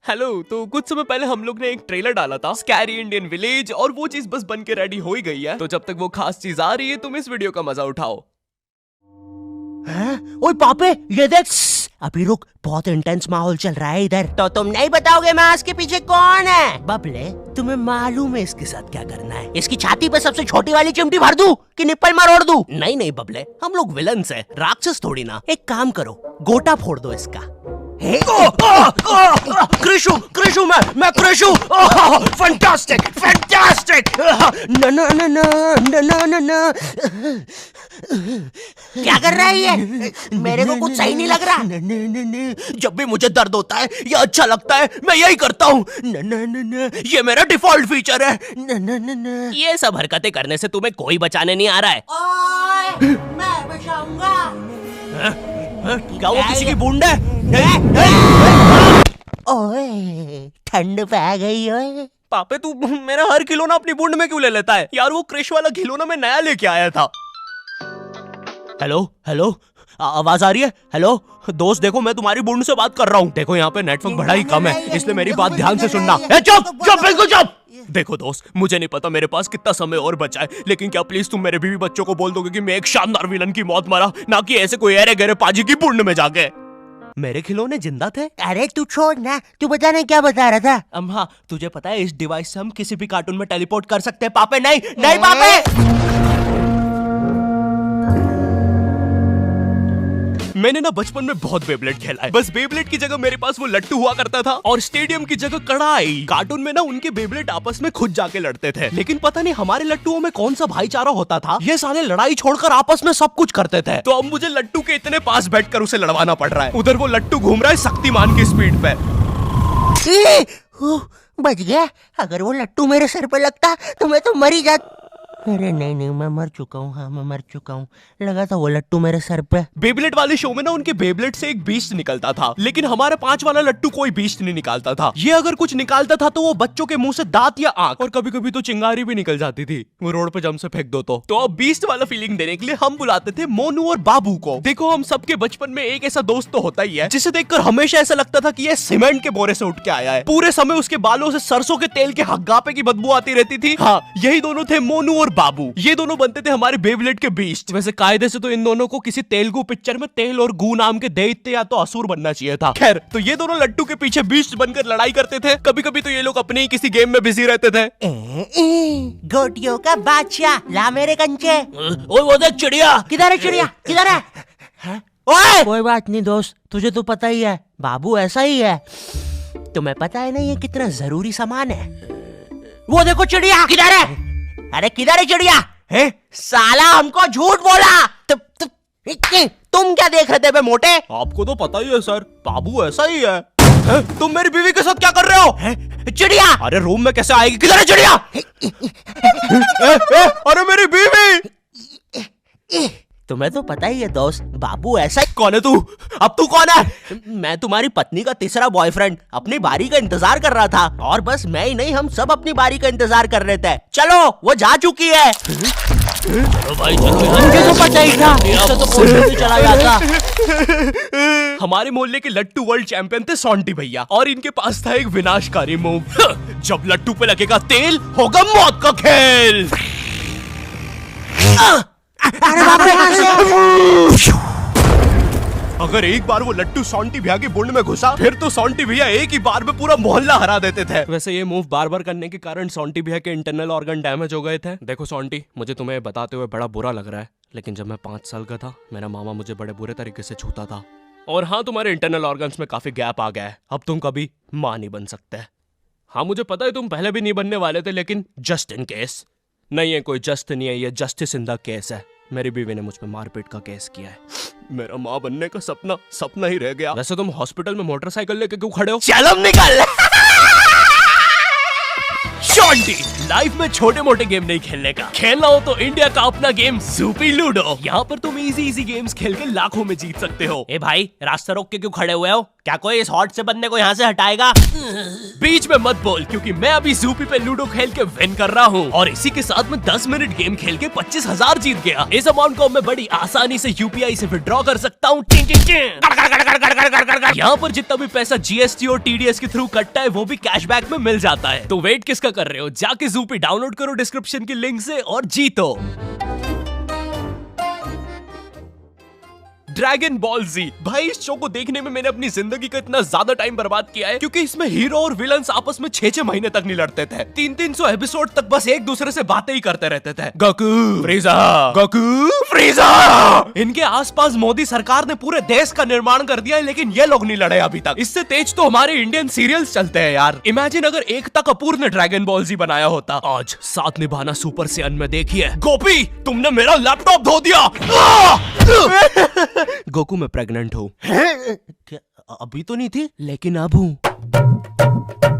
Hello. तो कुछ समय पहले हम लोग ने एक ट्रेलर डाला था स्कैरी इंडियन विलेज, और वो चीज बस बन के रेडी हो ही गई है। तो जब तक वो खास चीज आ रही है तुम इस वीडियो का मजा उठाओ। ओए पापे, ये देख। अभी रुक, बहुत इंटेंस माहौल चल रहा है इधर। तो तुम नहीं बताओगे मास्क के पीछे कौन है? बबले, तुम्हें मालूम है इसके साथ क्या करना है? इसकी छाती पे सबसे छोटी वाली चिमटी भर दूं कि निप्पल मरोड़ दूं? नहीं नहीं बबले, हम लोग विलन्स हैं, राक्षस थोड़ी ना। एक काम करो, गोटा फोड़ दो इसका। कृषु, कृषु, मैं कृषु। Fantastic, fantastic. ना ना ना ना ना ना ना। क्या कर रहा है ये? मेरे को कुछ सही नहीं लग रहा। जब भी मुझे दर्द होता है या अच्छा लगता है मैं यही करता हूँ। ये मेरा डिफॉल्ट फीचर है। ये सब हरकतें करने से तुम्हें कोई बचाने नहीं आ रहा है। ओए, मैं बचाऊंगा। क्या वो किसी की बूंद है? ओए, ठंड पै गई ओए। पापे तू मेरा हर खिलौना अपनी बूंद में क्यों ले लेता है यार? वो क्रिश वाला खिलौना मैं नया लेके आया था। हेलो हेलो, आवाज आ रही है? हेलो दोस्त, देखो मैं तुम्हारी बूंद से बात कर रहा हूँ। देखो यहाँ पे नेटवर्क बड़ा ही कम है, इसलिए मेरी बात ध्यान से सुनना। चुप चुप, बिल्कुल चुप। देखो दोस्त, मुझे नहीं पता मेरे पास कितना समय और बचा है, लेकिन क्या प्लीज तुम मेरे बीवी बच्चों को बोल दोगे कि मैं एक शानदार विलन की मौत मरा, ना कि ऐसे कोई अरे गहरे पाजी की बूंद में जाके। मेरे खिलौने जिंदा थे? अरे तू छोड़ ना, तू बता नहीं क्या बता रहा था? हाँ, तुझे पता है इस डिवाइस से हम किसी भी कार्टून में टेलीपोर्ट कर सकते हैं। पापे नहीं नहीं पापे। मैंने ना बचपन में बहुत बेब्लेड खेला है। बस बेब्लेड की जगह मेरे पास वो लट्टू हुआ करता था, और स्टेडियम की जगह कड़ाई। कार्टून में ना उनके बेब्लेड आपस में खुद जाके लड़ते थे, लेकिन पता नहीं हमारे लट्टुओं में कौन सा भाईचारा होता था, ये साले लड़ाई छोड़कर आपस में सब कुछ करते थे। तो अब मुझे लट्टू के इतने पास बैठकर उसे लड़वाना पड़ रहा है। उधर वो लट्टू घूम रहा है शक्तिमान की स्पीड पे। बच गया। अगर वो लट्टू मेरे सर पे लगता तो मैं तो मर ही जाता। अरे नहीं नहीं, मैं मर चुका हूँ। हाँ, मैं मर चुका हूँ। लगा था वो लट्टू मेरे सर पे। बेब्लेड वाले शो में ना उनके बेब्लेड से एक बीस्ट निकलता था, लेकिन हमारा 5 वाला लट्टू कोई बीस्ट नहीं निकालता था। ये अगर कुछ निकालता था तो वो बच्चों के मुंह से दांत या आंख, और कभी कभी तो चिंगारी भी निकल जाती थी, वो रोड पे जम से फेंक दो तो अब बीस्ट वाला फीलिंग देने के लिए हम बुलाते थे मोनू और बाबू को। देखो, हम सबके बचपन में एक ऐसा दोस्त तो होता ही है जिसे देखकर हमेशा ऐसा लगता था कि ये सीमेंट के बोरे से उठ के आया है। पूरे समय उसके बालों से सरसों के तेल के हग्गापे की बदबू आती रहती थी। हाँ, यही दोनों थे मोनू और बाबू। ये दोनों बनते थे हमारे बेब्लेड के बीस्ट। वैसे कायदे से तो इन दोनों को किसी तेलुगु पिक्चर में तेल और गू नाम के दैत्य या तो असुर बनना चाहिए था। खैर, तो ये दोनों लट्टू के पीछे बीस्ट बनकर लड़ाई करते थे। कभी कभी तो ये लोग अपने ही किसी गेम में बिजी रहते थे। गोटियों का बादशाह, ला मेरे कंचे। ओए वो देख चिड़िया। किधर है चिड़िया? किधर है? ओए, कोई बात नहीं दोस्त, तुझे तो पता ही है बाबू ऐसा ही है। तुम्हें पता है ना ये कितना जरूरी सामान है। वो देखो चिड़िया। किधर है? अरे किधर है चिड़िया? है? साला हमको झूठ बोला। तुम क्या देख रहे थे बे मोटे? आपको तो पता ही है सर, बाबू ऐसा ही है। तुम मेरी बीवी के साथ क्या कर रहे हो? चिड़िया। अरे रूम में कैसे आएगी? किधर है चिड़िया? अरे मेरी बीवी। तुम्हें तो पता ही है दोस्त, बाबू ऐसा ही। कौन है तू? अब तू कौन है? मैं तुम्हारी पत्नी का तीसरा बॉयफ्रेंड, अपनी बारी का इंतजार कर रहा था। और बस मैं ही नहीं, हम सब अपनी बारी का इंतजार कर रहे थे। चलो, वो जा चुकी है। चलो भाई चलो, मुझे तो पता ही था, इससे तो कोई भी चला जाता। हमारे मोहल्ले के लट्टू वर्ल्ड चैंपियन थे सोंटी भैया, और इनके पास था एक विनाशकारी मूव। जब लट्टू पे लगेगा तेल, होगा मौत का खेल। अरे बाप रे! अगर एक बार वो लट्टू सोंटी भैया की बुंड में घुसा, फिर तो सोंटी भैया एक ही बार में पूरा मोहल्ला हरा देते थे। वैसे ये मूव बार बार करने के कारण सोंटी भैया के इंटरनल ऑर्गन डैमेज हो गए थे। देखो सोंटी, मुझे तुम्हें बताते हुए बड़ा बुरा लग रहा है, लेकिन जब मैं 5 साल का था, मेरा मामा मुझे बड़े बुरे तरीके से छूता था। और हाँ, तुम्हारे इंटरनल ऑर्गन्स में काफी गैप आ गया है, अब तुम कभी मां नहीं बन सकते। हाँ, मुझे पता है तुम पहले भी नहीं बनने वाले थे, लेकिन जस्ट इन केस। नहीं है, कोई जस्ट नहीं है, ये जस्टिस इन द केस है। मेरी बीवी ने मुझ पे मारपीट का केस किया है। मेरा माँ बनने का सपना ही रह गया। वैसे तुम हॉस्पिटल में मोटरसाइकिल लेके क्यों खड़े हो? चलम निकल। शांति। लाइफ में छोटे मोटे गेम नहीं खेलने का, खेलना हो तो इंडिया का अपना गेम ज़ूपी लूडो। यहाँ पर तुम इजी गेम्स खेल के लाखों में जीत सकते हो। ए भाई, रास्ता रोक के क्यों खड़े हुए हो? क्या कोई इस हॉट से बंदे को यहाँ से हटाएगा? बीच में मत बोल, क्योंकि मैं अभी ज़ूपी पे लूडो खेल के विन कर रहा हूँ और इसी के साथ मैं 10 मिनट गेम खेल के 25,000 जीत गया। इस अमाउंट को मैं बड़ी आसानी से यूपीआई से विड्रॉ कर सकता हूँ। यहाँ पर जितना भी पैसा जीएसटी और टीडीएस के थ्रू कटता है वो भी कैशबैक में मिल जाता है। तो वेट किसका कर रहे हो? जाके ज़ूपी डाउनलोड करो डिस्क्रिप्शन की लिंक से और जीतो। ड्रैगन बॉल जी, भाई इस शो को देखने में मैंने अपनी जिंदगी का इतना ज्यादा टाइम बर्बाद किया है, क्योंकि इसमें हीरो और विलन्स आपस में 6-6 महीने तक नहीं लड़ते थे। 300 एपिसोड तक बस एक दूसरे से बातें ही करते रहते थे। Goku फ्रीजा, Goku फ्रीजा। इनके आसपास मोदी सरकार ने पूरे देश का निर्माण कर दिया है, लेकिन ये लोग नहीं लड़े अभी तक। इससे तेज तो हमारे इंडियन सीरियल्स चलते हैं यार। इमेजिन अगर एकता कपूर ने ड्रैगन बॉल जी बनाया होता। आज साथ निभाना सुपर सेयन में देखिए। गोपी, तुमने मेरा लैपटॉप धो दिया। गोकू, मैं प्रेग्नेंट हूँ। क्या अभी तो नहीं थी, लेकिन अब हूँ।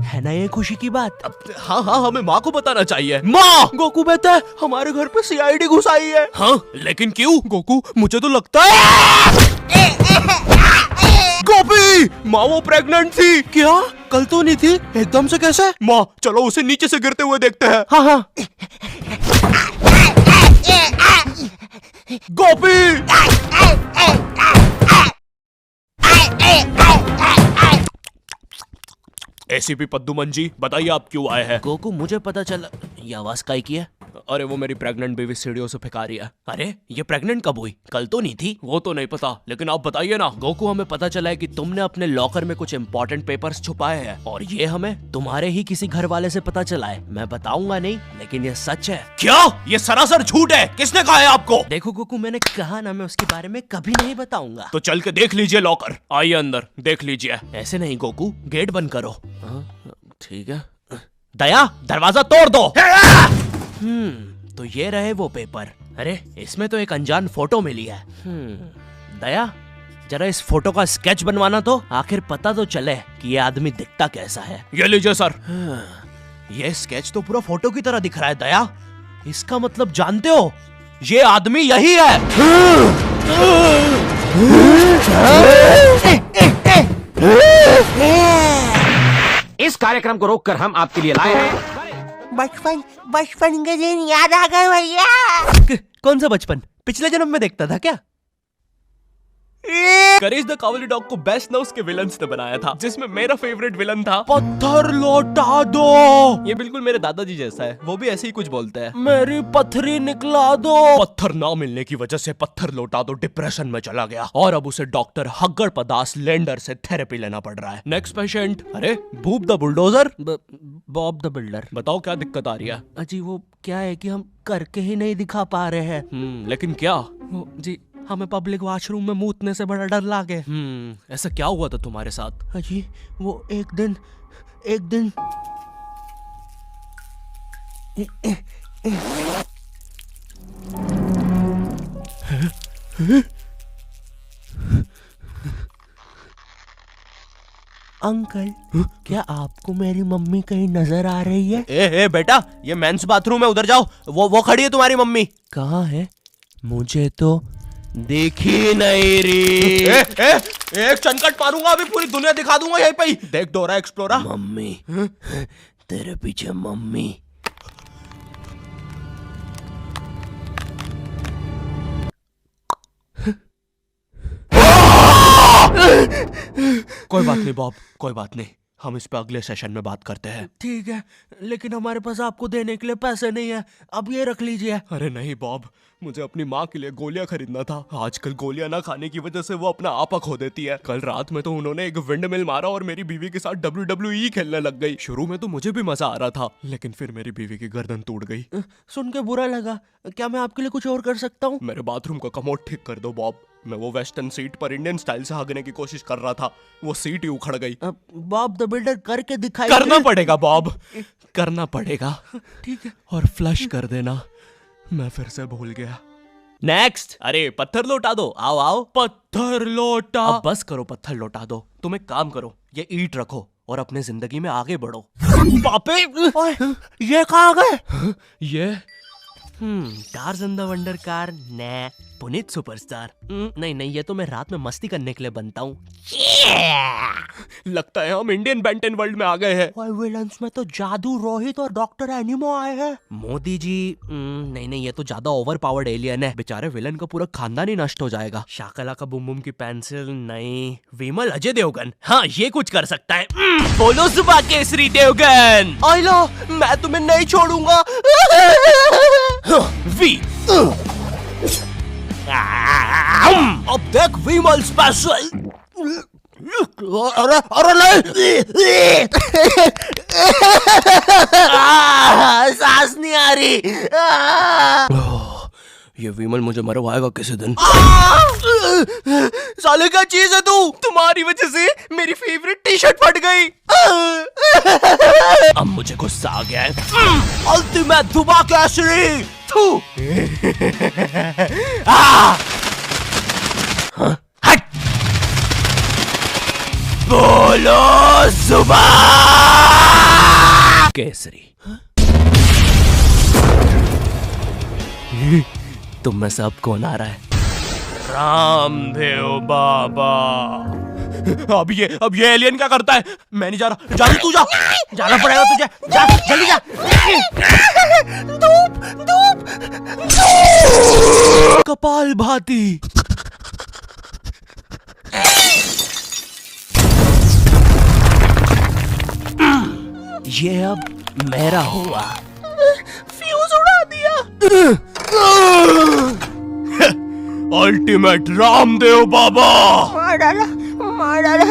है ना ये खुशी की बात? हाँ, हमें माँ को बताना चाहिए। माँ, गोकू बेटा, हमारे घर पे सीआईडी घुस आई है। हाँ, लेकिन क्यों? गोकू, मुझे तो लगता है गोपी, माँ वो प्रेग्नेंट थी। क्या? कल तो नहीं थी, एकदम से कैसे? माँ, चलो उसे नीचे से गिरते हुए देखते हैं। हाँ। गोपी, एसीपी पद्दुमन जी, बताइए आप क्यों आए हैं? गोकू, मुझे पता चला। ये आवाज काई की है? अरे वो मेरी प्रेग्नेंट बेबी सीढ़ियों से फेंका रही है। अरे ये प्रेग्नेंट कब हुई? कल तो नहीं थी। वो तो नहीं पता, लेकिन आप बताइए ना। गोकू, हमें पता चला है कि तुमने अपने लॉकर में कुछ इम्पोर्टेंट पेपर्स छुपाए हैं, और ये हमें तुम्हारे ही किसी घर वाले से पता चला है। मैं बताऊंगा नहीं, लेकिन ये सच है। क्या? ये सरासर झूठ है। किसने कहा है आपको? देखो गोकू, मैंने कहा ना, मैं उसके बारे में कभी नहीं बताऊंगा। तो चल के देख लीजिए लॉकर। आइए अंदर, देख लीजिए। ऐसे नहीं गोकू, गेट बंद करो। ठीक है। दया, दरवाजा तोड़ दो। तो ये रहे वो पेपर। अरे इसमें तो एक अनजान फोटो मिली है। दया, जरा इस फोटो का स्केच बनवाना तो, आखिर पता तो चले कि ये आदमी दिखता कैसा है। ये लीजिए सर। ये स्केच तो पूरा फोटो की तरह दिख रहा है दया। इसका मतलब जानते हो, ये आदमी यही है। इस कार्यक्रम को रोककर हम आपके लिए लाए हैं बचपन के दिन याद आ गए भैया। कौन सा बचपन? पिछले जन्म में देखता था क्या? करेज द कावली डॉग को बेस्ट ना उसके विलन्स ने बनाया था, जिसमें मेरा फेवरेट विलन था पत्थर लौटा दो। ये बिल्कुल मेरे दादाजी जैसा है, वो भी ऐसे ही कुछ बोलते हैं। मेरी पथरी निकला दो। पत्थर ना मिलने की वजह से पत्थर लौटा दो डिप्रेशन में चला गया, और अब उसे डॉक्टर हग्गड़ पदास लेंडर से थेरेपी लेना पड़ रहा है। Next patient. अरे भूप the bulldozer, Bob the builder. बताओ क्या दिक्कत आ रही है? अजी वो क्या है कि हम करके ही नहीं दिखा पा रहे हैं। लेकिन क्या? जी, हमें पब्लिक वॉशरूम में मूतने से बड़ा डर लागे। ऐसा क्या हुआ था तुम्हारे साथ? अजी वो एक दिन अंकल, क्या आपको मेरी मम्मी कहीं नजर आ रही है? ए बेटा, ये मेंस बाथरूम है, उधर जाओ। वो खड़ी है तुम्हारी मम्मी। कहाँ है? मुझे तो देखी नहीं रही। एक चनकट मारूंगा, अभी पूरी दुनिया दिखा दूंगा यहीं पे ही। देख डोरा एक्सप्लोरा। मम्मी, तेरे पीछे मम्मी। कोई बात नहीं बॉब, कोई बात नहीं, हम इस पे अगले सेशन में बात करते हैं। ठीक है, लेकिन हमारे पास आपको देने के लिए पैसे नहीं है, अब ये रख लीजिए। अरे नहीं बॉब, मुझे अपनी माँ के लिए गोलियां खरीदना था। आजकल गोलियां ना खाने की वजह से वो अपना आपा खो देती है। कल रात में तो उन्होंने एक विंड मिल मारा और मेरी बीवी के साथ WWE खेलने लग गई। शुरू में तो मुझे भी मजा आ रहा था, लेकिन फिर मेरी बीवी की गर्दन टूट गई। सुन के बुरा लगा। क्या मैं आपके लिए कुछ और कर सकता हूँ? मेरे बाथरूम का कमोड ठीक कर दो बॉब। मैं वो वेस्टर्न सीट पर इंडियन स्टाइल से भागने की कोशिश कर रहा था, वो सीट ही उखड़ गई। बॉब द बिल्डर करके दिखाई। करना पड़ेगा बॉब, करना पड़ेगा। ठीक है। और फ्लश कर देना, मैं फिर से भूल गया। नेक्स्ट। अरे पत्थर लौटा दो, आओ। पत्थर लौटा। अब बस करो, पत्थर लौटा दो। तुम एक काम करो, ये ईंट रखो और अपने जिंदगी में आगे बढ़ो। पापे ओए, ये कहाँ गए? ये टार्ज़न द वंडर कार ने पुनीत सुपरस्टार। नहीं नहीं, ये तो मैं रात में मस्ती करने के लिए बनता हूँ। लगता है हम इंडियन बेंटन वर्ल्ड में आ गए हैं। ओए, विलन्स में तो जादू रोहित और डॉक्टर एनिमो आए हैं। मोदी जी नहीं नहीं, ये तो ज्यादा ओवर पावर्ड एलियन है। बेचारे विलन का पूरा खानदान ही नष्ट हो जाएगा। शाकला का बुम बुम की पेंसिल नहीं। विमल अजय देवगन, हाँ ये कुछ कर सकता है। बोलो सुबह केसरी देवगन। आइलो, मैं तुम्हें नहीं छोड़ूंगा। वी अब देख विमल स्पेशल। अरे अरे नहीं, सांस नहीं आ रही। ये विमल मुझे मरवाएगा किसी दिन। साले क्या चीज है तू? तुम्हारी वजह से मेरी फेवरेट टी शर्ट फट गई। अब मुझे गुस्सा आ गया है। अल्टीमेट धुबा केसरी। थू। हट। बोलो सुबह केसरी। तुम में से अब कौन आ रहा है? रामदेव बाबा। अब ये एलियन क्या करता है? मैं नहीं जा रहा। जा तू जा। जाना पड़ेगा तुझे। जा जल्दी जा। धूप कपाल भाती। ये अब मेरा हुआ। फ्यूज उड़ा दिया। अल्टीमेट रामदेव बाबा। मार डाला, मार डाला।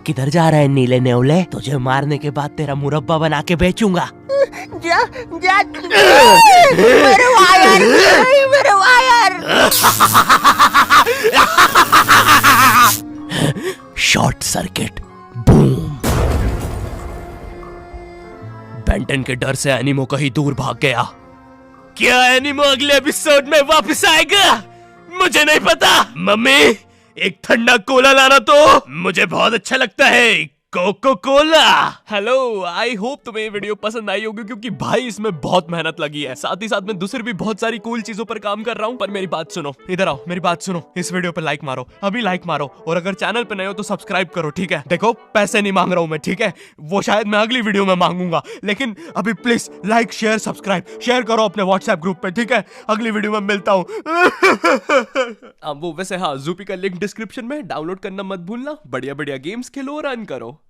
किधर जा रहा है नीले नेवले? तुझे मारने के बाद तेरा मुरब्बा बना के बेचूंगा। जा जा। मेरे वायर, मेरे वायर। Short circuit. बूम। बेंटन के डर से एनिमो कहीं दूर भाग गया। क्या एनिमो अगले एपिसोड में वापस आएगा? मुझे नहीं पता। मम्मी एक ठंडा कोला लाना तो। मुझे बहुत अच्छा लगता है Coca Cola. Hello, I hope तुम्हें ये वीडियो पसंद आई होगी, क्योंकि भाई इसमें बहुत मेहनत लगी है। साथ ही साथ में दूसरी भी बहुत सारी कूल चीजों पर काम कर रहा हूँ। पर मेरी बात सुनो, इधर आओ, मेरी बात सुनो। इस वीडियो पर लाइक मारो, अभी लाइक मारो। और अगर चैनल पे नए हो तो सब्सक्राइब करो, ठीक है? देखो पैसे नहीं मांग रहा हूँ मैं, ठीक है? वो शायद मैं अगली वीडियो में मांगूंगा, लेकिन अभी please like share subscribe share करो अपने व्हाट्सएप ग्रुप पे, ठीक है? अगली वीडियो में मिलता हूँ। अब वो वैसे हाँ, ज़ूपी का लिंक डिस्क्रिप्शन में, डाउनलोड करना मत भूलना। बढ़िया बढ़िया गेम्स खेलो और रन करो।